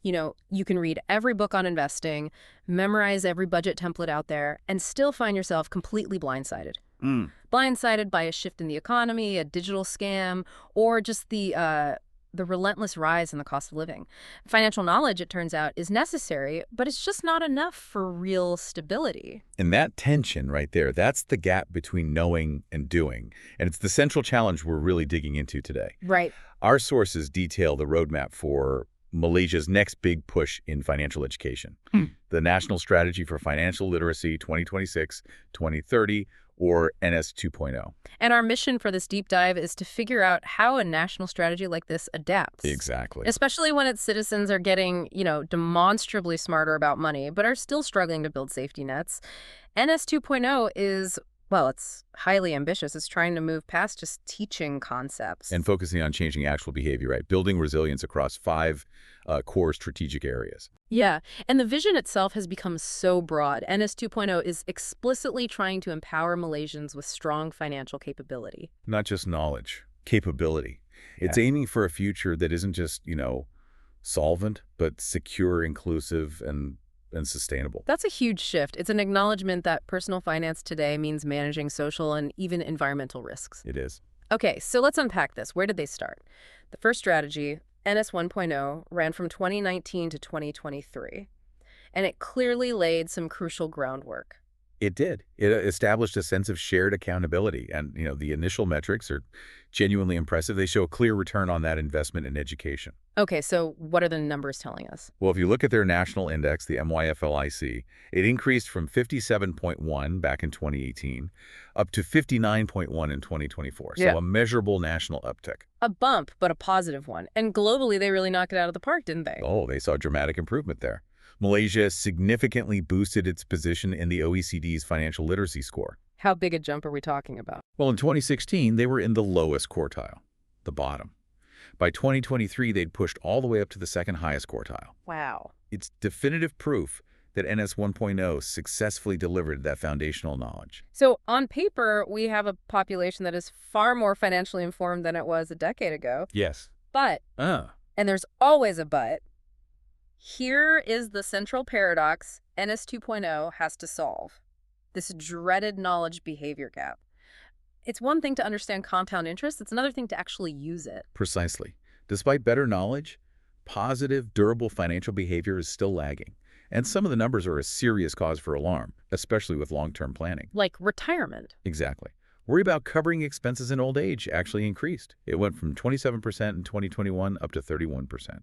You can read every book on investing, memorize every budget template out there, and still find yourself completely blindsided. Blindsided by a shift in the economy, a digital scam, or just the relentless rise in the cost of living. Financial knowledge, it turns out, is necessary, but it's just not enough for real stability. And that tension right there, that's the gap between knowing and doing. And it's the central challenge we're really digging into today. Right. Our sources detail the roadmap for Malaysia's next big push in financial education, the National Strategy for Financial Literacy 2026-2030, or NS 2.0. And our mission for this deep dive is to figure out how a national strategy like this adapts. Exactly. Especially when its citizens are getting, demonstrably smarter about money, but are still struggling to build safety nets. NS 2.0 is, well, it's highly ambitious. It's trying to move past just teaching concepts. And focusing on changing actual behavior, right? Building resilience across 5 core strategic areas. Yeah, and the vision itself has become so broad. NS 2.0 is explicitly trying to empower Malaysians with strong financial capability. Not just knowledge, capability. It's aiming for a future that isn't just, solvent, but secure, inclusive, and sustainable. That's a huge shift. It's an acknowledgement that personal finance today means managing social and even environmental risks. It is. Okay, so let's unpack this. Where did they start? The first strategy, NS 1.0, ran from 2019 to 2023, and it clearly laid some crucial groundwork. It did. It established a sense of shared accountability, and the initial metrics are genuinely impressive. They show a clear return on that investment in education. Okay, so what are the numbers telling us? Well, if you look at their national index, the MYFLIC, it increased from 57.1 back in 2018 up to 59.1 in 2024. So a measurable national uptick. A bump, but a positive one. And globally, they really knocked it out of the park, didn't they? Oh, they saw dramatic improvement there. Malaysia significantly boosted its position in the OECD's financial literacy score. How big a jump are we talking about? Well, in 2016, they were in the lowest quartile, the bottom. By 2023, they'd pushed all the way up to the second highest quartile. Wow. It's definitive proof that NS 1.0 successfully delivered that foundational knowledge. So on paper, we have a population that is far more financially informed than it was a decade ago. Yes. But, and there's always a but, here is the central paradox NS 2.0 has to solve. This dreaded knowledge behavior gap. It's one thing to understand compound interest. It's another thing to actually use it. Precisely. Despite better knowledge, positive, durable financial behavior is still lagging. And some of the numbers are a serious cause for alarm, especially with long-term planning. Like retirement. Exactly. Worry about covering expenses in old age actually increased. It went from 27% in 2021 up to 31%.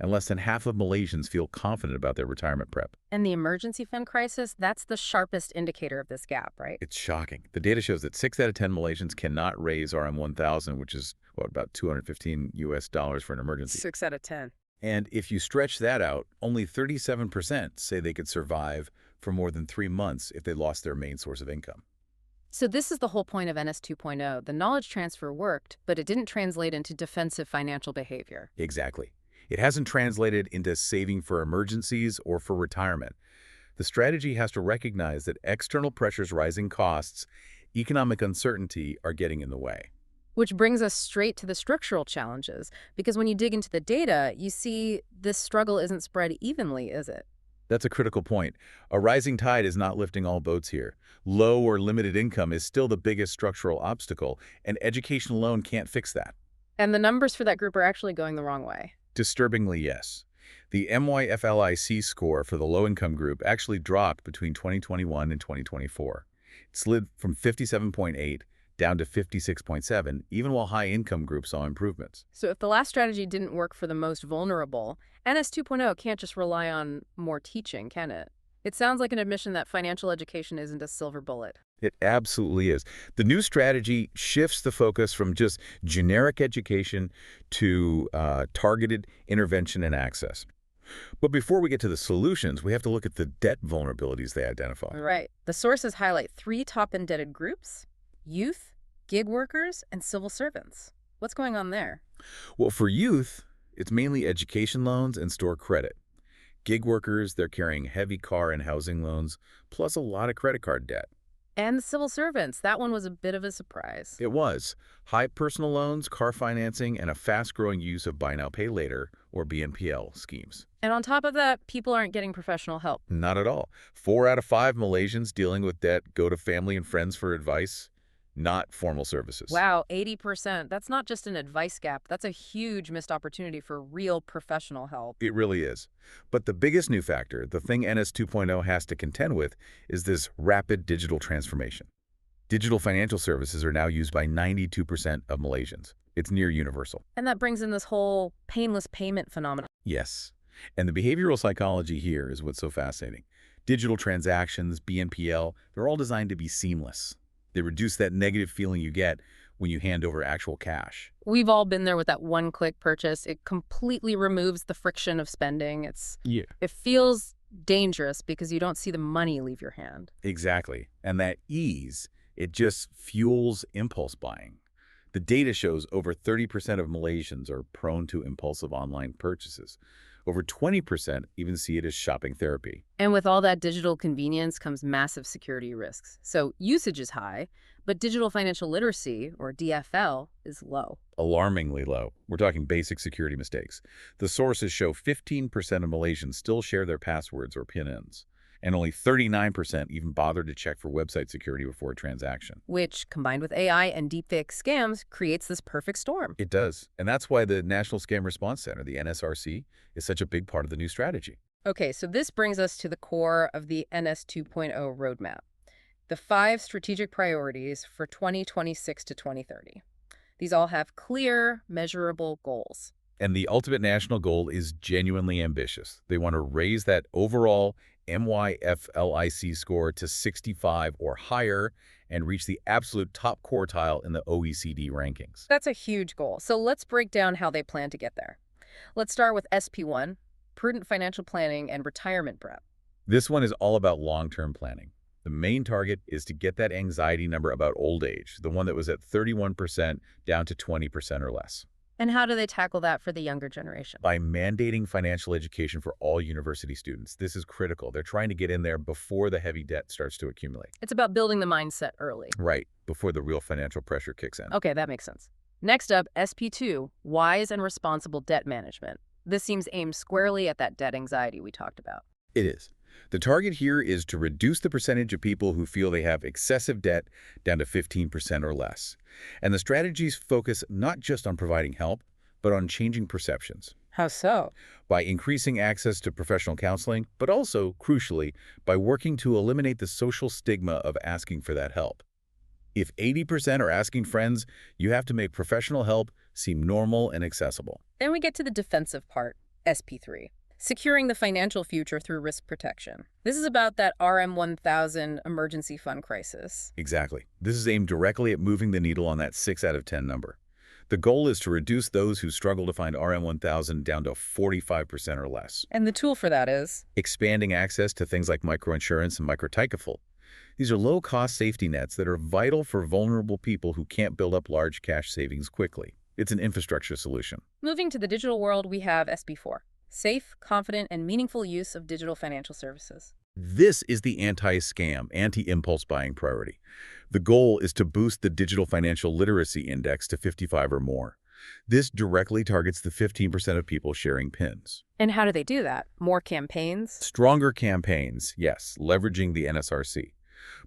And less than half of Malaysians feel confident about their retirement prep. And the emergency fund crisis, that's the sharpest indicator of this gap, right? It's shocking. The data shows that 6 out of 10 Malaysians cannot raise RM1000, which is, about $215 for an emergency. 6 out of 10. And if you stretch that out, only 37% say they could survive for more than 3 months if they lost their main source of income. So this is the whole point of NS 2.0. The knowledge transfer worked, but it didn't translate into defensive financial behavior. Exactly. It hasn't translated into saving for emergencies or for retirement. The strategy has to recognize that external pressures, rising costs, economic uncertainty are getting in the way. Which brings us straight to the structural challenges, because when you dig into the data, you see this struggle isn't spread evenly, is it? That's a critical point. A rising tide is not lifting all boats here. Low or limited income is still the biggest structural obstacle, and education alone can't fix that. And the numbers for that group are actually going the wrong way. Disturbingly, yes. The MYFLIC score for the low-income group actually dropped between 2021 and 2024. It slid from 57.8 down to 56.7, even while high-income groups saw improvements. So if the last strategy didn't work for the most vulnerable, NS 2.0 can't just rely on more teaching, can it? It sounds like an admission that financial education isn't a silver bullet. It absolutely is. The new strategy shifts the focus from just generic education to targeted intervention and access. But before we get to the solutions, we have to look at the debt vulnerabilities they identify. Right. The sources highlight 3 top indebted groups: youth, gig workers, and civil servants. What's going on there? Well, for youth, it's mainly education loans and store credit. Gig workers, they're carrying heavy car and housing loans, plus a lot of credit card debt. And the civil servants, that one was a bit of a surprise. It was. High personal loans, car financing, and a fast-growing use of buy now, pay later, or BNPL schemes. And on top of that, people aren't getting professional help. Not at all. 4 out of 5 Malaysians dealing with debt go to family and friends for advice, not formal services. Wow, 80%. That's not just an advice gap. That's a huge missed opportunity for real professional help. It really is. But the biggest new factor, the thing NS 2.0 has to contend with, is this rapid digital transformation. Digital financial services are now used by 92% of Malaysians. It's near universal. And that brings in this whole painless payment phenomenon. Yes. And the behavioral psychology here is what's so fascinating. Digital transactions, BNPL, they're all designed to be seamless. They reduce that negative feeling you get when you hand over actual cash. We've all been there with that one-click purchase. It completely removes the friction of spending. It feels dangerous because you don't see the money leave your hand. Exactly. And that ease, it just fuels impulse buying. The data shows over 30% of Malaysians are prone to impulsive online purchases. Over 20% even see it as shopping therapy. And with all that digital convenience comes massive security risks. So usage is high, but digital financial literacy, or DFL, is low. Alarmingly low. We're talking basic security mistakes. The sources show 15% of Malaysians still share their passwords or PIN-ins, and only 39% even bother to check for website security before a transaction. Which, combined with AI and deepfake scams, creates this perfect storm. It does. And that's why the National Scam Response Center, the NSRC, is such a big part of the new strategy. Okay, so this brings us to the core of the NS 2.0 roadmap. The 5 strategic priorities for 2026 to 2030. These all have clear, measurable goals. And the ultimate national goal is genuinely ambitious. They want to raise that overall MYFLIC score to 65 or higher and reach the absolute top quartile in the OECD rankings. That's a huge goal. So let's break down how they plan to get there. Let's start with SP1, prudent financial planning and retirement prep. This one is all about long-term planning. The main target is to get that anxiety number about old age, the one that was at 31% down to 20% or less. And how do they tackle that for the younger generation? By mandating financial education for all university students. This is critical. They're trying to get in there before the heavy debt starts to accumulate. It's about building the mindset early. Right, before the real financial pressure kicks in. Okay, that makes sense. Next up, SP2, wise and responsible debt management. This seems aimed squarely at that debt anxiety we talked about. It is. The target here is to reduce the percentage of people who feel they have excessive debt down to 15% or less. And the strategies focus not just on providing help, but on changing perceptions. How so? By increasing access to professional counseling, but also, crucially, by working to eliminate the social stigma of asking for that help. If 80% are asking friends, you have to make professional help seem normal and accessible. Then we get to the defensive part, SP3. Securing the financial future through risk protection. This is about that RM1000 emergency fund crisis. Exactly. This is aimed directly at moving the needle on that 6 out of 10 number. The goal is to reduce those who struggle to find RM1000 down to 45% or less. And the tool for that is? Expanding access to things like microinsurance and microtakefull. These are low-cost safety nets that are vital for vulnerable people who can't build up large cash savings quickly. It's an infrastructure solution. Moving to the digital world, we have SP4. Safe, confident, and meaningful use of digital financial services. This is the anti-scam, anti-impulse buying priority. The goal is to boost the digital financial literacy index to 55 or more. This directly targets the 15% of people sharing PINs. And how do they do that? More campaigns? Stronger campaigns, yes, leveraging the NSRC.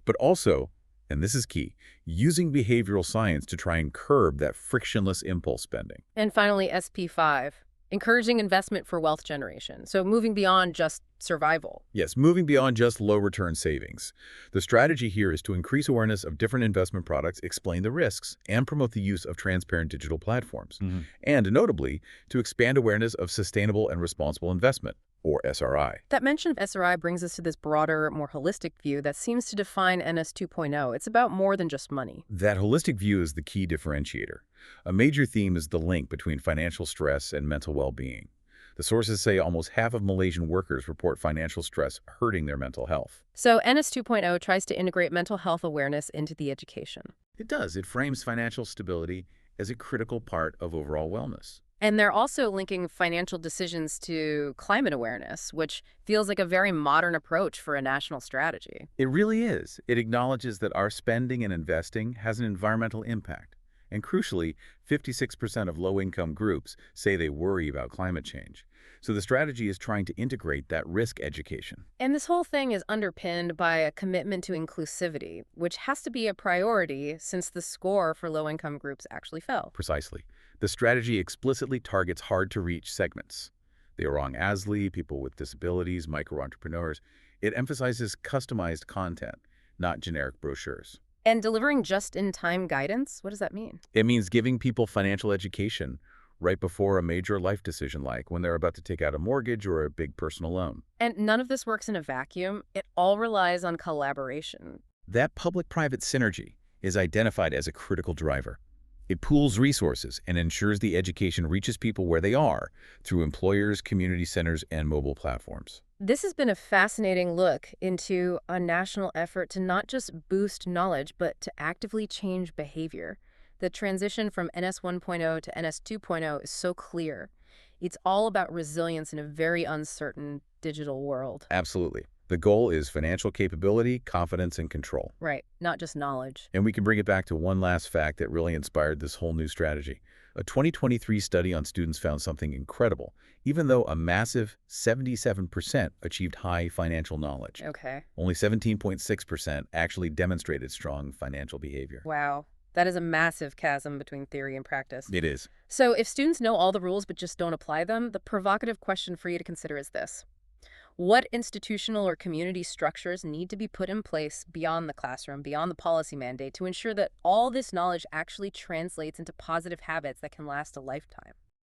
But also, and this is key, using behavioral science to try and curb that frictionless impulse spending. And finally, SP5. Encouraging investment for wealth generation, so moving beyond just survival. Yes, moving beyond just low-return savings. The strategy here is to increase awareness of different investment products, explain the risks, and promote the use of transparent digital platforms. And notably, to expand awareness of sustainable and responsible investment, or SRI. That mention of SRI brings us to this broader, more holistic view that seems to define NS 2.0. It's about more than just money. That holistic view is the key differentiator. A major theme is the link between financial stress and mental well-being. The sources say almost half of Malaysian workers report financial stress hurting their mental health. So NS 2.0 tries to integrate mental health awareness into the education. It does. It frames financial stability as a critical part of overall wellness. And they're also linking financial decisions to climate awareness, which feels like a very modern approach for a national strategy. It really is. It acknowledges that our spending and investing has an environmental impact. And crucially, 56% of low-income groups say they worry about climate change. So the strategy is trying to integrate that risk education. And this whole thing is underpinned by a commitment to inclusivity, which has to be a priority since the score for low-income groups actually fell. Precisely. The strategy explicitly targets hard-to-reach segments. The Orang Asli, people with disabilities, micro-entrepreneurs. It emphasizes customized content, not generic brochures. And delivering just-in-time guidance, what does that mean? It means giving people financial education right before a major life decision, like when they're about to take out a mortgage or a big personal loan. And none of this works in a vacuum. It all relies on collaboration. That public-private synergy is identified as a critical driver. It pools resources and ensures the education reaches people where they are through employers, community centers, and mobile platforms. This has been a fascinating look into a national effort to not just boost knowledge, but to actively change behavior. The transition from NS 1.0 to NS 2.0 is so clear. It's all about resilience in a very uncertain digital world. Absolutely. The goal is financial capability, confidence, and control. Right, not just knowledge. And we can bring it back to one last fact that really inspired this whole new strategy. A 2023 study on students found something incredible. Even though a massive 77% achieved high financial knowledge, Okay. only 17.6% actually demonstrated strong financial behavior. Wow. That is a massive chasm between theory and practice. It is. So if students know all the rules but just don't apply them, the provocative question for you to consider is this. What institutional or community structures need to be put in place beyond the classroom, beyond the policy mandate, to ensure that all this knowledge actually translates into positive habits that can last a lifetime?